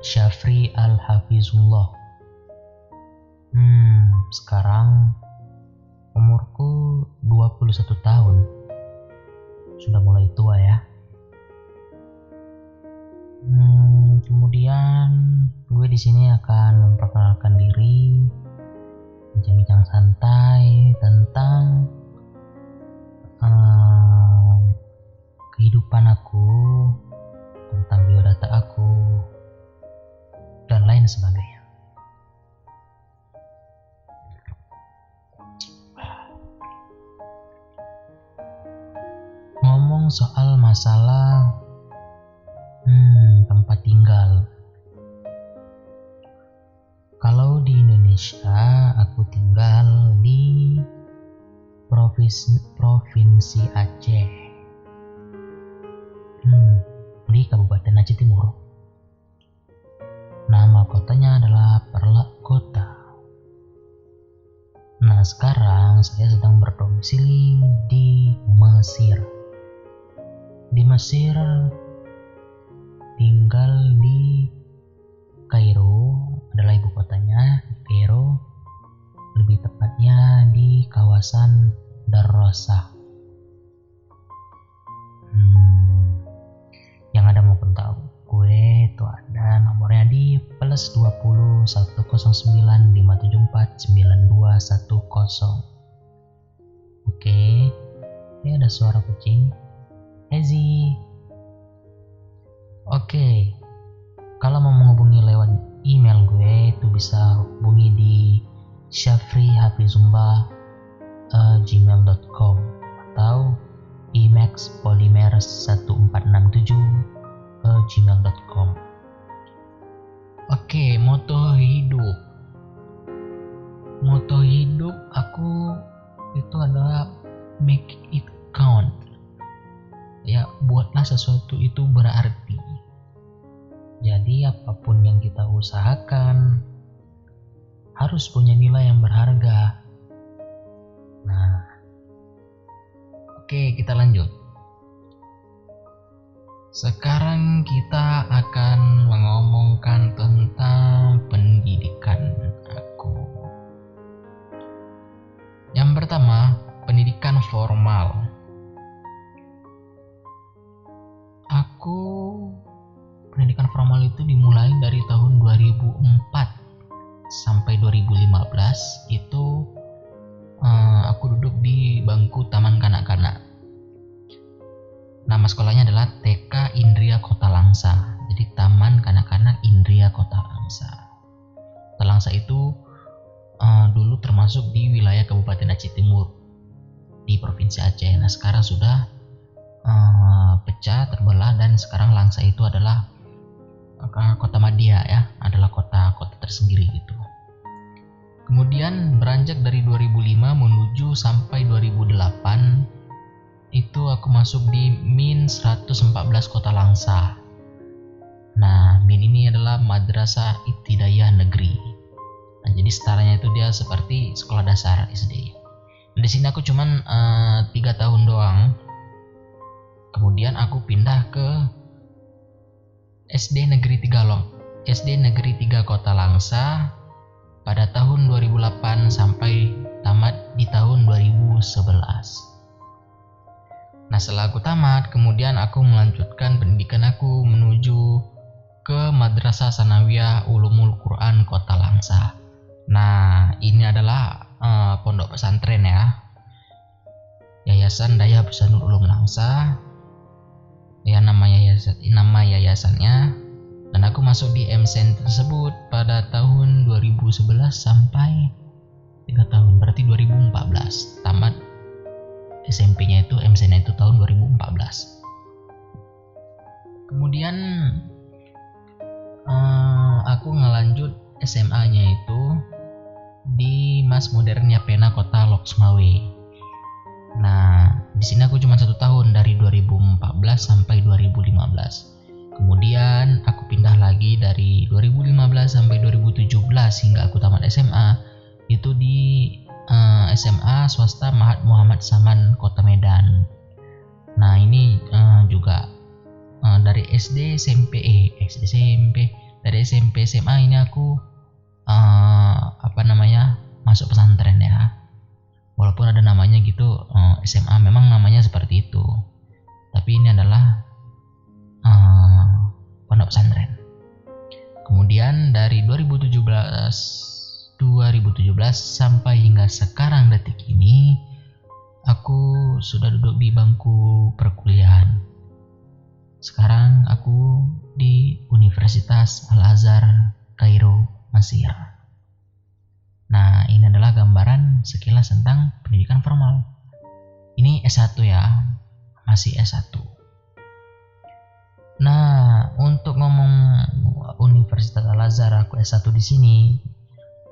Syafri Al-Hafizullah. Sekarang umurku 21 tahun. Sudah mulai tua ya. Kemudian gue di sini akan memperkenalkan diri, bincang-bincang santai tentang kehidupan aku, tentang biodata aku, dan lain sebagainya. Ngomong soal masalah tempat tinggal. Kalau di Indonesia, aku tinggal di Provinsi Aceh, di Kabupaten Aceh Timur. Nama kotanya adalah Perlak Kota. Nah, sekarang saya sedang berdomisili di Mesir. Di Mesir, tinggal di Kairo, adalah ibu kotanya, di Kairo, lebih tepatnya di kawasan Darrasa. Yang ada maupun tahu, gue itu ada nomornya di +20 109 574 9210. Oke, ini ada suara kucing. Ezi. Oke, kalau mau menghubungi lewat email gue itu bisa hubungi di syafrihafizullah@gmail.com atau emaxpolymer1467@gmail.com. Oke, moto hidup aku itu adalah make it count. Ya, buatlah sesuatu itu berarti. Jadi apapun yang kita usahakan harus punya nilai yang berharga. Nah, oke, kita lanjut. Sekarang kita akan mengomongkan tentang pendidikan aku. Yang pertama, pendidikan formal. Pendidikan formal itu dimulai dari tahun 2004 sampai 2015. Itu aku duduk di bangku Taman Kanak-kanak. Nama sekolahnya adalah TK Indria Kota Langsa. Jadi Taman Kanak-kanak Indria Kota Langsa. Kota Langsa itu dulu termasuk di wilayah Kabupaten Aceh Timur di Provinsi Aceh. Nah, sekarang sudah pecah, terbelah, dan sekarang Langsa itu adalah kota Madia ya, adalah kota tersendiri gitu. Kemudian beranjak dari 2005 menuju sampai 2008 itu aku masuk di MIN 114 Kota Langsa. Nah, MIN ini adalah Madrasah Ibtidaiyah Negeri. Nah, jadi setaranya itu dia seperti sekolah dasar SD. Di sini aku cuman 3 tahun doang. Kemudian aku pindah ke SD Negeri 3 Kota Langsa pada tahun 2008 sampai tamat di tahun 2011. Nah, setelah aku tamat, kemudian aku melanjutkan pendidikan aku menuju ke Madrasah Sanawiyah Ulumul Quran Kota Langsa. Nah, ini adalah pondok pesantren ya, Yayasan Daya Besanul Ulum Langsa. Ya, nama yayasannya. Dan aku masuk di MSen tersebut pada tahun 2011 sampai 3 tahun, berarti 2014. Tamat SMP-nya itu, MSen-nya itu tahun 2014. Kemudian aku ngelanjut SMA-nya itu di Mas Modernnya Pena Kota Loksmawe. Nah, di sini aku cuma 1 tahun, dari 2014 sampai 2015. Kemudian aku pindah lagi dari 2015 sampai 2017 hingga aku tamat SMA itu di SMA swasta Mahat Muhammad Saman Kota Medan. Nah, ini juga dari SD SMP dari SMP SMA ini aku masuk pesantren ya. Walaupun ada namanya gitu, SMA memang namanya seperti itu. Tapi ini adalah pondok pesantren. Kemudian dari 2017 sampai hingga sekarang detik ini, aku sudah duduk di bangku perkuliahan. Sekarang aku di Universitas Al-Azhar Kairo, Mesir. Nah, ini adalah gambaran sekilas tentang pendidikan formal. Ini S1 ya, masih S1. Nah, untuk ngomong Universitas Al-Azhar aku S1 di sini,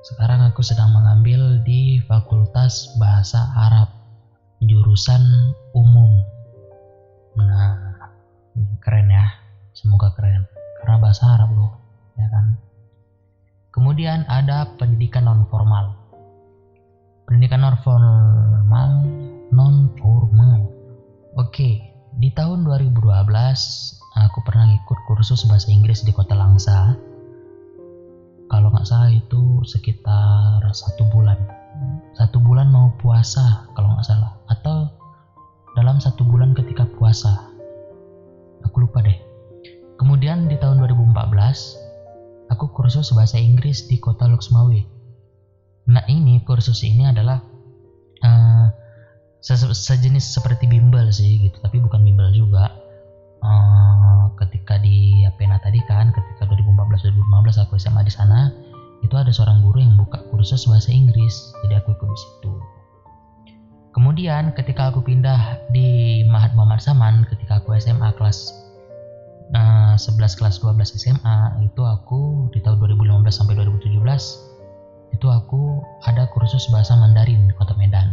sekarang aku sedang mengambil di Fakultas Bahasa Arab, jurusan umum. Nah, keren ya, semoga keren, karena bahasa Arab loh, ya kan. Kemudian ada pendidikan non formal. Pendidikan non formal. Oke, di tahun 2012 aku pernah ikut kursus bahasa Inggris di Kota Langsa. Kalau nggak salah itu sekitar 1 bulan. 1 bulan mau puasa kalau nggak salah, atau dalam 1 bulan ketika puasa. Aku lupa deh. Kemudian di tahun 2014 aku kursus bahasa Inggris di Kota Loksmawe. Nah, ini kursus ini adalah sejenis seperti bimbel sih gitu, tapi bukan bimbel juga. Ketika di Apena tadi kan, ketika 2014-2015 aku SMA di sana, itu ada seorang guru yang buka kursus bahasa Inggris, jadi aku ikut di situ. Kemudian ketika aku pindah di Mahat Muhammad Saman, ketika aku SMA kelas 11 kelas 12 SMA, itu aku di tahun 2015 sampai 2017 itu aku ada kursus bahasa Mandarin di Kota Medan.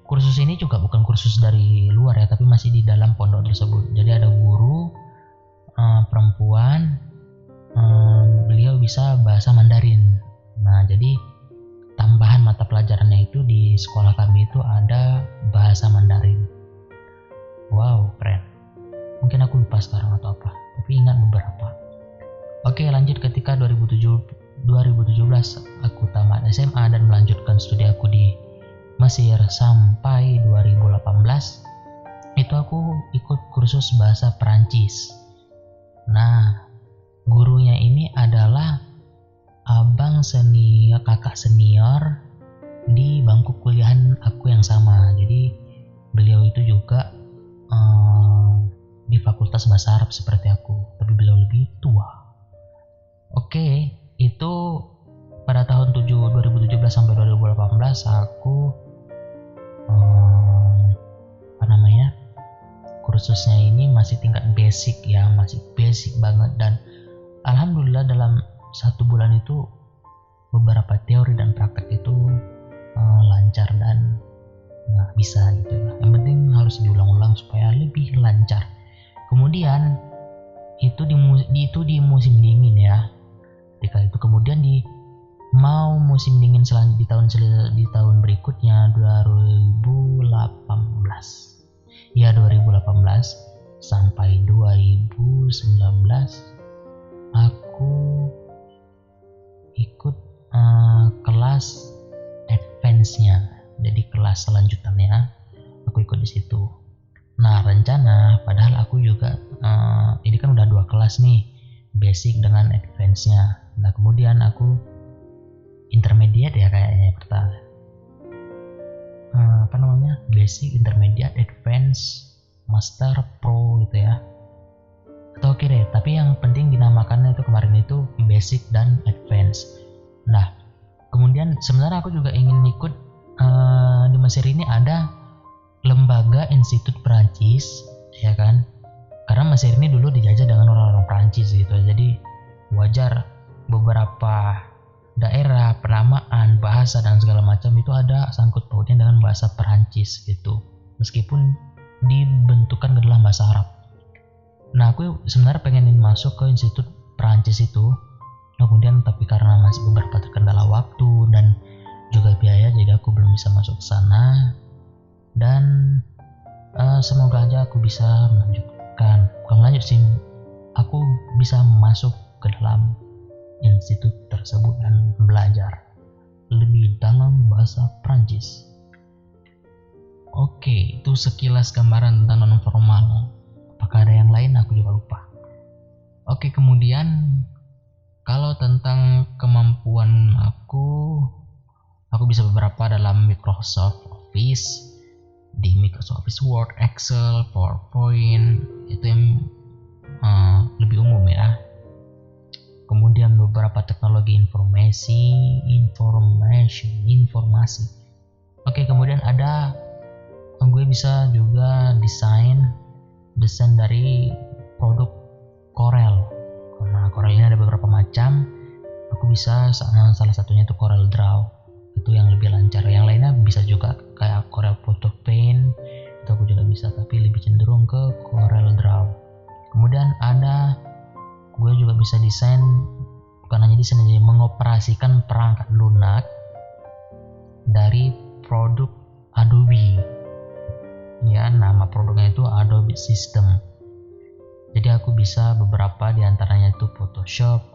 Kursus ini juga bukan kursus dari luar ya, tapi masih di dalam pondok tersebut. Jadi ada guru perempuan, beliau bisa bahasa Mandarin. Nah, jadi tambahan mata pelajarannya itu di sekolah kami itu ada bahasa Mandarin. Wow, keren. Mungkin aku lupa sekarang atau apa, tapi ingat beberapa. Oke, lanjut ketika 2017 aku tamat SMA dan melanjutkan studi aku di Mesir sampai 2018, itu aku ikut kursus bahasa Perancis. Nah, gurunya ini adalah kakak senior di bangku kuliahan aku yang sama. Jadi beliau itu juga di Fakultas Bahasa Arab seperti aku, tapi beliau lebih tua. Oke, itu pada tahun 2017 sampai 2018 aku kursusnya ini masih tingkat basic ya, masih basic banget, dan alhamdulillah dalam 1 bulan itu beberapa teori dan praktek itu lancar dan bisa gitu ya. Yang penting harus diulang-ulang supaya lebih lancar. Kemudian itu di musim dingin ya. Ketika itu kemudian mau musim dingin di tahun berikutnya 2018 sampai 2019 aku ikut kelas advance-nya, jadi kelas selanjutannya aku ikut di situ. Nah, rencana padahal aku juga ini kan udah 2 kelas nih, basic dengan advance-nya. Nah, kemudian aku intermediate ya kayaknya pertama. Basic, intermediate, advance, master, pro gitu ya. Atau oke deh, tapi yang penting dinamakannya itu kemarin itu basic dan advance. Nah, kemudian sebenarnya aku juga ingin ikut di Mesir ini ada lembaga Institut Perancis, ya kan? Karena Mesir ini dulu dijajah dengan orang-orang Perancis gitu. Jadi wajar beberapa daerah, penamaan, bahasa dan segala macam itu ada sangkut pautnya dengan bahasa Perancis gitu. Meskipun dibentukkan ke dalam bahasa Arab. Nah, aku sebenarnya pengenin masuk ke Institut Perancis itu. Kemudian tapi karena masih beberapa terkendala waktu dan juga biaya, jadi aku belum bisa masuk ke sana. Dan semoga aja aku bisa bukan melanjut sih, aku bisa masuk ke dalam institut tersebut dan belajar lebih dalam bahasa Prancis. Oke, itu sekilas gambaran tentang non formal. Apakah ada yang lain? Aku juga lupa. Oke, kemudian kalau tentang kemampuan aku bisa beberapa dalam Microsoft Office, di Microsoft Office Word, Excel, PowerPoint, itu yang lebih umum ya. Kemudian beberapa teknologi informasi. Oke, kemudian ada gue bisa juga desain dari produk Corel. Karena Corel ini ada beberapa macam. Aku bisa salah satunya itu Corel Draw. Itu yang lebih lancar. Yang lainnya bisa juga kayak Corel Photo Paint. Itu aku juga bisa, tapi lebih cenderung ke Corel Draw. Kemudian gue juga bisa desain, bukan hanya desain, jadi mengoperasikan perangkat lunak dari produk Adobe. Ya, nama produknya itu Adobe System. Jadi aku bisa beberapa diantaranya itu Photoshop,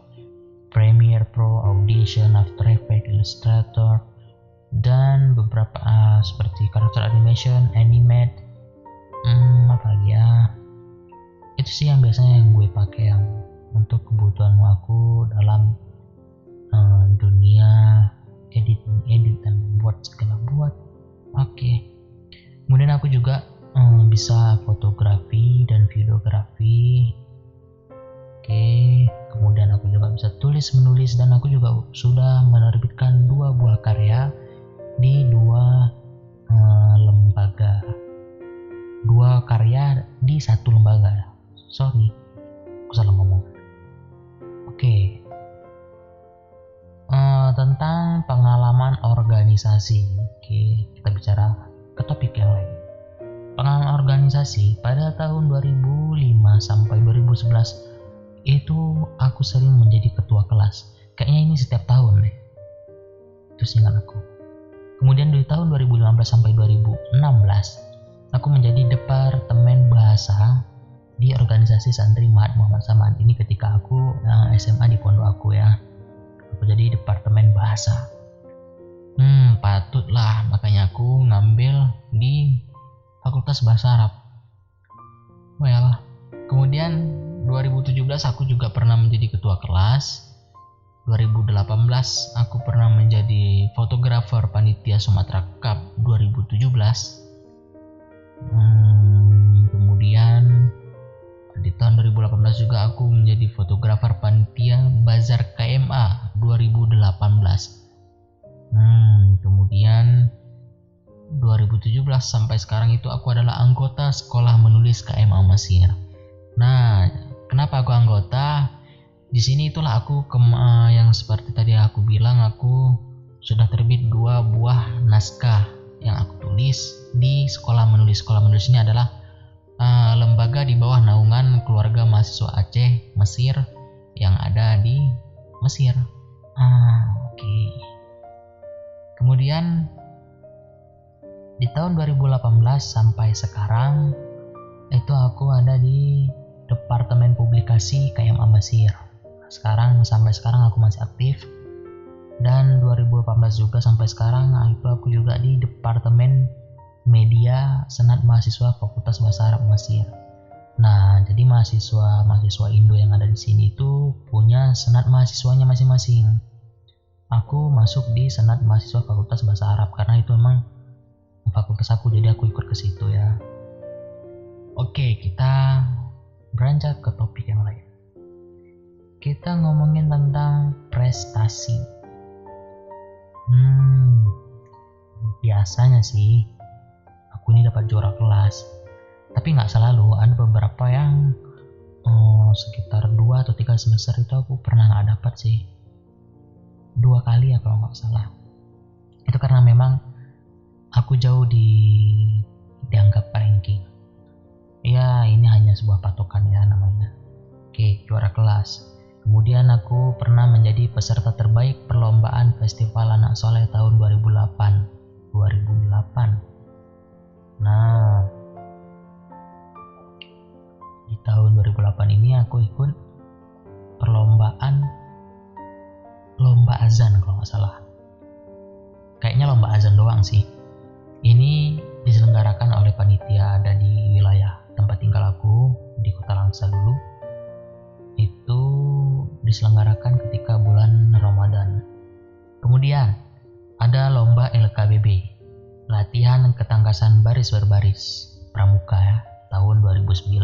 Premiere Pro, Audition, After Effects, Illustrator, dan beberapa seperti character animation, animate, apa lagi ya? Itu sih yang biasanya yang gue pakai yang untuk kebutuhan aku dalam dunia edit dan buat segala buat. Oke. Kemudian aku juga bisa fotografi dan videografi. Oke. Kemudian aku juga bisa tulis menulis, dan aku juga sudah menerbitkan 2 buah karya di 2 lembaga. 2 karya di 1 lembaga. Sorry, aku salah ngomong. Oke. Tentang pengalaman organisasi. Oke, kita bicara ke topik yang lain. Pengalaman organisasi pada tahun 2005 sampai 2011 itu aku sering menjadi ketua kelas. Kayaknya ini setiap tahun deh. Itu seingat aku. Kemudian dari tahun 2015 sampai 2016 aku menjadi departemen bahasa di organisasi santri Mahat Muhammad Saman. Ini ketika aku SMA di pondok aku ya. Aku jadi departemen bahasa. Patutlah, makanya aku ngambil di Fakultas Bahasa Arab. Well, kemudian 2017 aku juga pernah menjadi ketua kelas. 2018 aku pernah menjadi fotografer panitia Sumatera Cup 2017. Kemudian di tahun 2018 juga aku menjadi fotografer panitia Bazar KMA 2018. Kemudian 2017 sampai sekarang itu aku adalah anggota sekolah menulis KMA Mesir. Nah, kenapa aku anggota? Di sini itulah aku yang seperti tadi aku bilang, aku sudah terbit 2 buah naskah yang aku tulis di sekolah menulis. Sekolah menulis ini adalah lembaga di bawah naungan keluarga mahasiswa Aceh Mesir yang ada di Mesir. Oke. Kemudian di tahun 2018 sampai sekarang itu aku ada di Departemen Publikasi KMA Mesir. Sampai sekarang aku masih aktif. Dan 2018 juga sampai sekarang itu aku juga di Departemen Media Senat Mahasiswa Fakultas Bahasa Arab Mesir. Nah, jadi mahasiswa Indo yang ada di sini itu punya senat mahasiswanya masing-masing. Aku masuk di Senat Mahasiswa Fakultas Bahasa Arab karena itu memang fakultas aku, jadi aku ikut ke situ ya. Oke, kita beranjak ke topik yang lain. Kita ngomongin tentang prestasi. Biasanya sih aku ini dapat juara kelas, tapi nggak selalu. Ada beberapa yang sekitar 2 atau 3 semester itu aku pernah nggak dapat sih. 2 kali ya kalau nggak salah. Itu karena memang aku jauh dianggap ranking. Ya, ini hanya sebuah patokan ya namanya. Oke, juara kelas. Kemudian aku pernah menjadi peserta terbaik perlombaan Festival Anak Soleh tahun 2008. Nah, di tahun 2008 ini aku ikut perlombaan azan kalau nggak salah. Kayaknya lomba azan doang sih. Ini diselenggarakan oleh panitia ada di wilayah tempat tinggal aku di Kota Langsa dulu. Itu diselenggarakan ketika bulan Ramadan. Kemudian ada lomba LKBB, latihan ketangkasan baris berbaris pramuka ya, tahun 2009.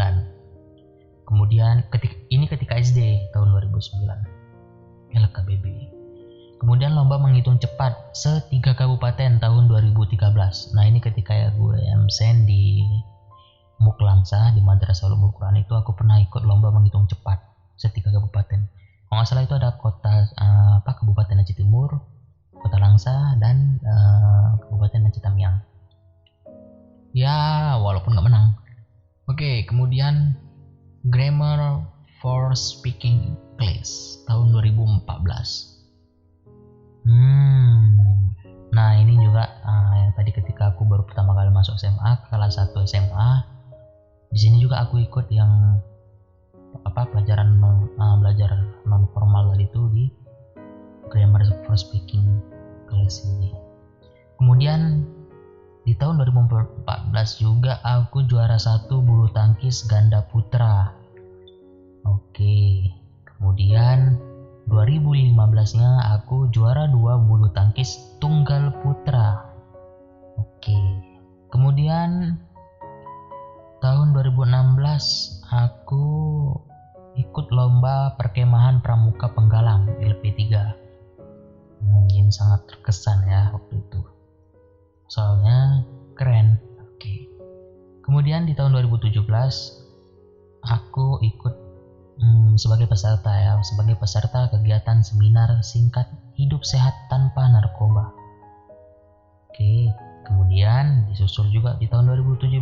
Kemudian ketika SD tahun 2009 LKBB. Kemudian lomba menghitung cepat se-3 kabupaten tahun 2013. Nah ini ketika ya gue MSN di MUK Langsa di Madrasah Ulumul Quran itu aku pernah ikut lomba menghitung cepat se-3 kabupaten. Kalau nggak salah itu ada Kabupaten Aceh Timur, Kota Langsa, dan Kabupaten Aceh Tamiang. Ya walaupun nggak menang. Oke, kemudian Grammar for Speaking English tahun 2014. Nah ini juga yang tadi ketika aku baru pertama kali masuk SMA, kelas 1 SMA. Di sini juga aku ikut yang pelajaran belajar non formal tadi itu di Grammar for Speaking English ini. Kemudian di tahun 2014 juga aku juara 1 bulu tangkis ganda putra. Oke. Kemudian 2015-nya aku juara 2 bulu tangkis tunggal putra. Oke. Kemudian tahun 2016 aku ikut lomba perkemahan pramuka Penggalang LP3. Ini sangat terkesan ya waktu itu. Soalnya keren. Oke. Kemudian di tahun 2017 aku ikut sebagai peserta kegiatan seminar singkat hidup sehat tanpa narkoba. Oke, kemudian disusul juga di tahun 2017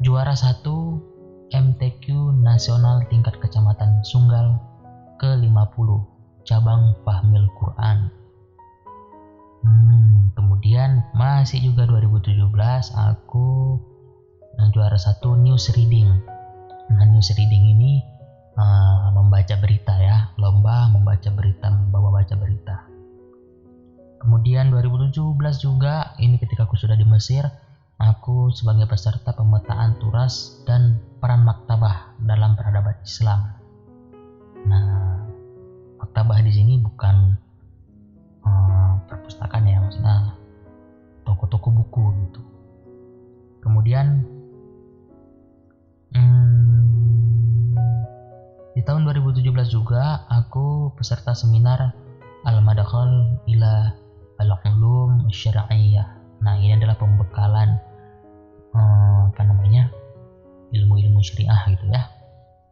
juara 1 MTQ nasional tingkat kecamatan Sunggal ke-50 cabang Fahmil Quran. Kemudian masih juga 2017 aku juara 1 news reading. Nah, news reading ini membaca berita ya, lomba membaca berita, membawa baca berita. Kemudian 2017 juga, ini ketika aku sudah di Mesir, aku sebagai peserta pemetaan turas dan peran maktabah dalam peradaban Islam. Nah, maktabah di sini bukan perpustakaan ya, maksudnya toko-toko buku gitu. Kemudian di tahun 2017 juga aku peserta seminar Al-Madkhal ila Al-Ulum Syar'iyyah. Nah, ini adalah pembekalan ilmu-ilmu syariah gitu ya.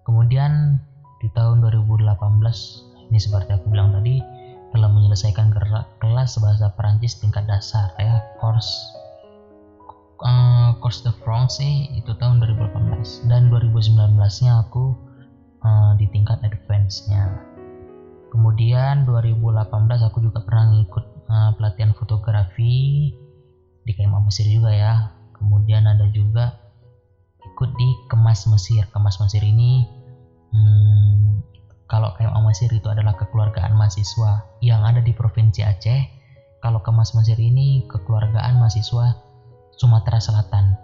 Kemudian di tahun 2018 ini seperti aku bilang tadi telah menyelesaikan kelas bahasa Perancis tingkat dasar ya, course de France itu tahun 2018, dan 2019-nya aku di tingkat advance-nya. Kemudian 2018 aku juga pernah ngikut pelatihan fotografi di KMA Mesir juga ya. Kemudian ada juga ikut di Kemas Mesir. Kemas Mesir ini kalau KMA Mesir itu adalah kekeluargaan mahasiswa yang ada di Provinsi Aceh. Kalau Kemas Mesir ini kekeluargaan mahasiswa Sumatera Selatan.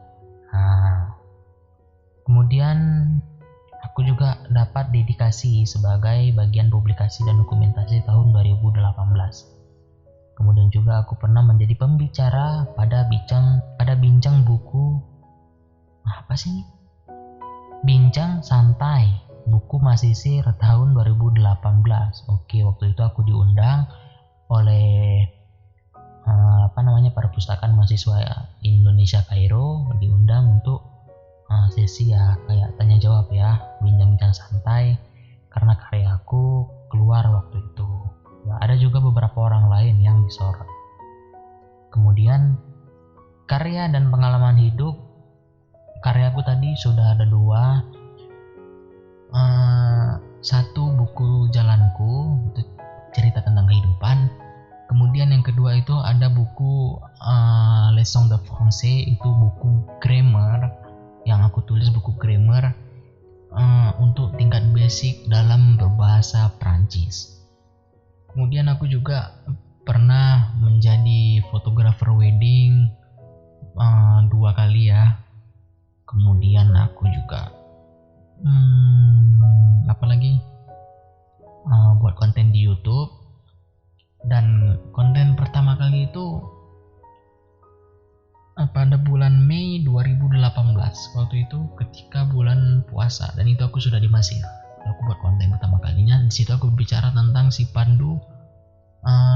Nah, kemudian aku juga dapat dedikasi sebagai bagian publikasi dan dokumentasi tahun 2018. Kemudian juga aku pernah menjadi pembicara pada bincang buku Bincang Santai buku Masisir tahun 2018. Oke, waktu itu aku diundang oleh perpustakaan mahasiswa Indonesia Kairo, diundang untuk sesi ya kayak tanya jawab ya, bincang-bincang santai karena karyaku keluar waktu itu ya. Ada juga beberapa orang lain yang disorot. Kemudian karya dan pengalaman hidup, karyaku tadi sudah ada 2. Satu buku jalanku, itu cerita tentang kehidupan. Kemudian yang kedua itu ada buku Leçons de Français, itu buku grammar yang aku tulis, buku grammar untuk tingkat basic dalam berbahasa Prancis. Kemudian aku juga pernah menjadi fotografer wedding 2 kali ya. Kemudian aku juga apalagi buat konten di YouTube. Dan konten pertama kali itu pada bulan Mei 2018, waktu itu ketika bulan puasa, dan itu aku sudah di Mesir. Aku buat konten pertama kalinya. Di situ aku bicara tentang si Pandu,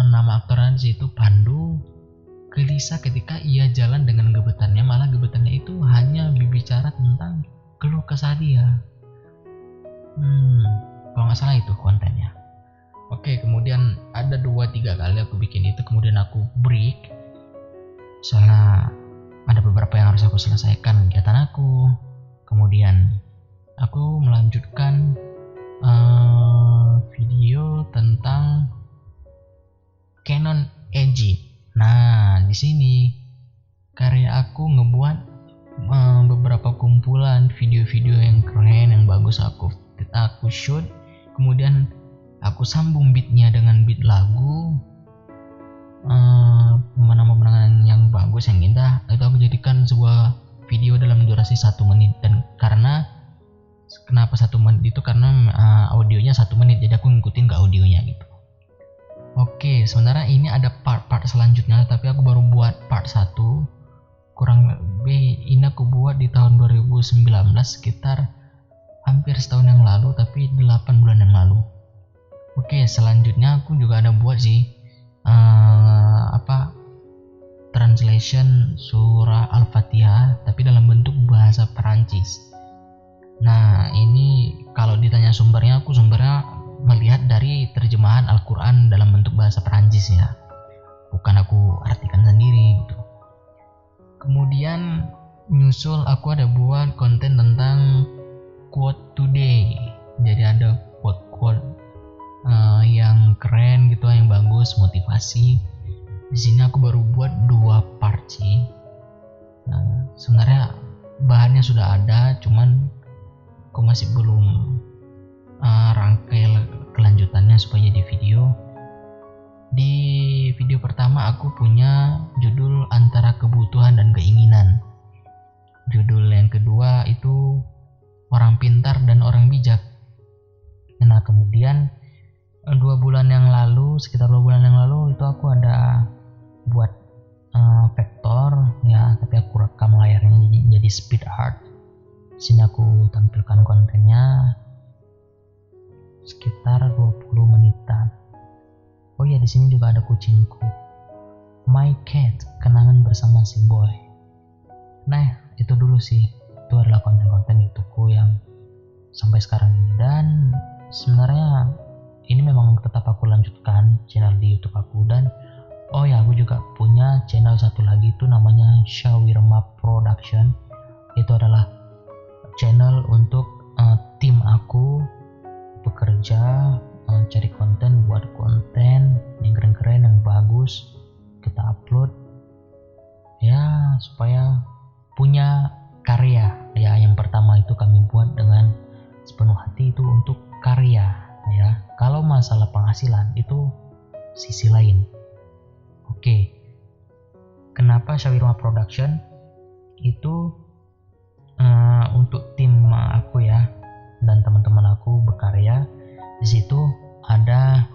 nama aktornya di situ Pandu, gelisah ketika ia jalan dengan gebetannya, malah gebetannya itu hanya berbicara tentang keluh kesah dia. Kalau nggak salah itu kontennya. Oke, kemudian ada 2-3 kali aku bikin itu, kemudian aku break soalnya ada beberapa yang harus aku selesaikan kegiatan aku. Kemudian aku melanjutkan video tentang Canon EG. Nah, di sini karya aku ngebuat beberapa kumpulan video-video yang keren, yang bagus aku shoot. Kemudian aku sambung beatnya dengan beat lagu, pemandangan yang bagus, yang indah. Itu aku jadikan sebuah video dalam durasi 1 menit. Dan karena kenapa 1 menit itu, karena audionya 1 menit, jadi aku ngikutin ke audionya gitu. Oke, sebenarnya ini ada part-part selanjutnya, tapi aku baru buat part 1. Kurang lebih ini aku buat di tahun 2019, sekitar hampir setahun yang lalu, tapi 8 bulan yang lalu. Oke, selanjutnya aku juga ada buat sih translation surah Al-Fatihah, tapi dalam bentuk bahasa Perancis. Nah, ini kalau ditanya sumbernya, aku sumbernya melihat dari terjemahan Al-Quran dalam bentuk bahasa Perancis ya, bukan aku artikan sendiri gitu. Kemudian nyusul aku ada buat konten tentang quote today. Jadi ada quote yang keren gitu, yang bagus, motivasi. Di sini aku baru buat 2 part sih. Nah, sebenarnya bahannya sudah ada, cuman aku masih belum rangkai kelanjutannya supaya jadi video. Di video pertama aku punya judul antara kebutuhan dan keinginan. Judul yang kedua itu orang pintar dan orang bijak. Nah, kemudian sekitar 2 bulan yang lalu itu aku ada buat vektor ya, tapi aku rekam layarnya jadi speed art. Sini aku tampilkan kontennya sekitar 20 menitan. Oh iya, di sini juga ada kucingku, My Cat, kenangan bersama si boy. Nah, itu dulu sih. Itu adalah konten-konten YouTubeku yang sampai sekarang ini. Dan sebenarnya ini memang tetap aku lanjutkan channel di YouTube aku. Dan oh ya, aku juga punya channel satu lagi, itu namanya Shawirma Production. Itu adalah channel untuk tim aku bekerja cari konten, buat konten yang keren-keren, yang bagus, kita upload ya, supaya punya karya ya. Yang pertama itu kami buat dengan sepenuh hati, itu untuk karya ya. Kalau masalah penghasilan itu sisi lain. Oke, kenapa Shawirma Production? Itu untuk tim aku ya, dan teman-teman aku berkarya. Di situ ada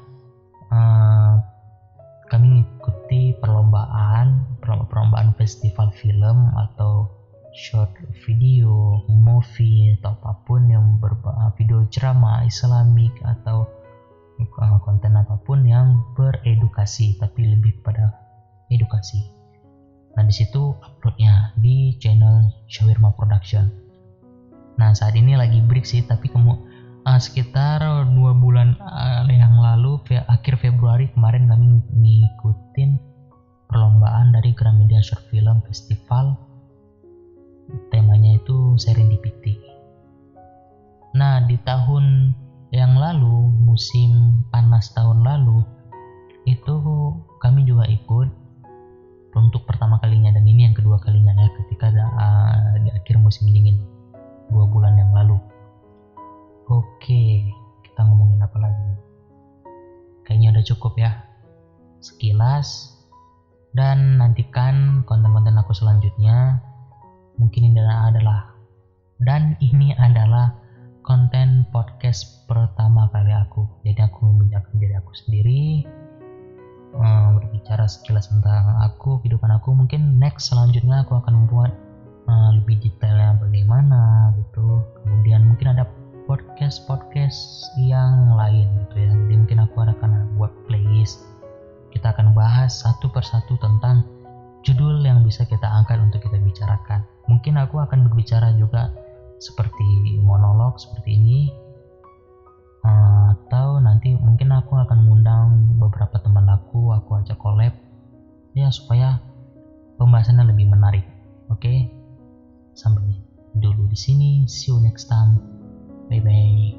kami mengikuti perlombaan festival film atau short video, movie, atau apapun yang video ceramah Islamik, atau konten apapun yang beredukasi, tapi lebih pada edukasi. Nah, di situ uploadnya di channel Shawirma Production. Nah, saat ini lagi break sih, tapi sekitar 2 bulan yang lalu, akhir Februari kemarin, kami ngikutin perlombaan dari Gramedia Short Film Festival. Temanya itu serendipity. Nah, di tahun yang lalu, musim panas tahun lalu, itu kami juga ikut untuk pertama kalinya, dan ini yang kedua kalinya ya, ketika di akhir musim dingin 2 bulan yang lalu. Oke, kita ngomongin apa lagi nih? kayaknya udah cukup ya sekilas, dan nantikan konten-konten aku selanjutnya. Mungkin ini adalah konten podcast pertama kali aku. Jadi aku membicarakan diri aku sendiri, berbicara sekilas tentang kehidupan aku. Mungkin next selanjutnya aku akan membuat lebih detailnya bagaimana gitu. Kemudian mungkin ada podcast yang lain gitu ya. Jadi mungkin aku akan buat playlist. Kita akan bahas satu persatu tentang judul yang bisa kita angkat untuk kita bicarakan. Mungkin aku akan berbicara juga seperti monolog seperti ini, atau nanti mungkin aku akan mengundang beberapa teman aku ajak collab ya, supaya pembahasannya lebih menarik. Oke, sampai dulu di sini. See you next time. Bye bye.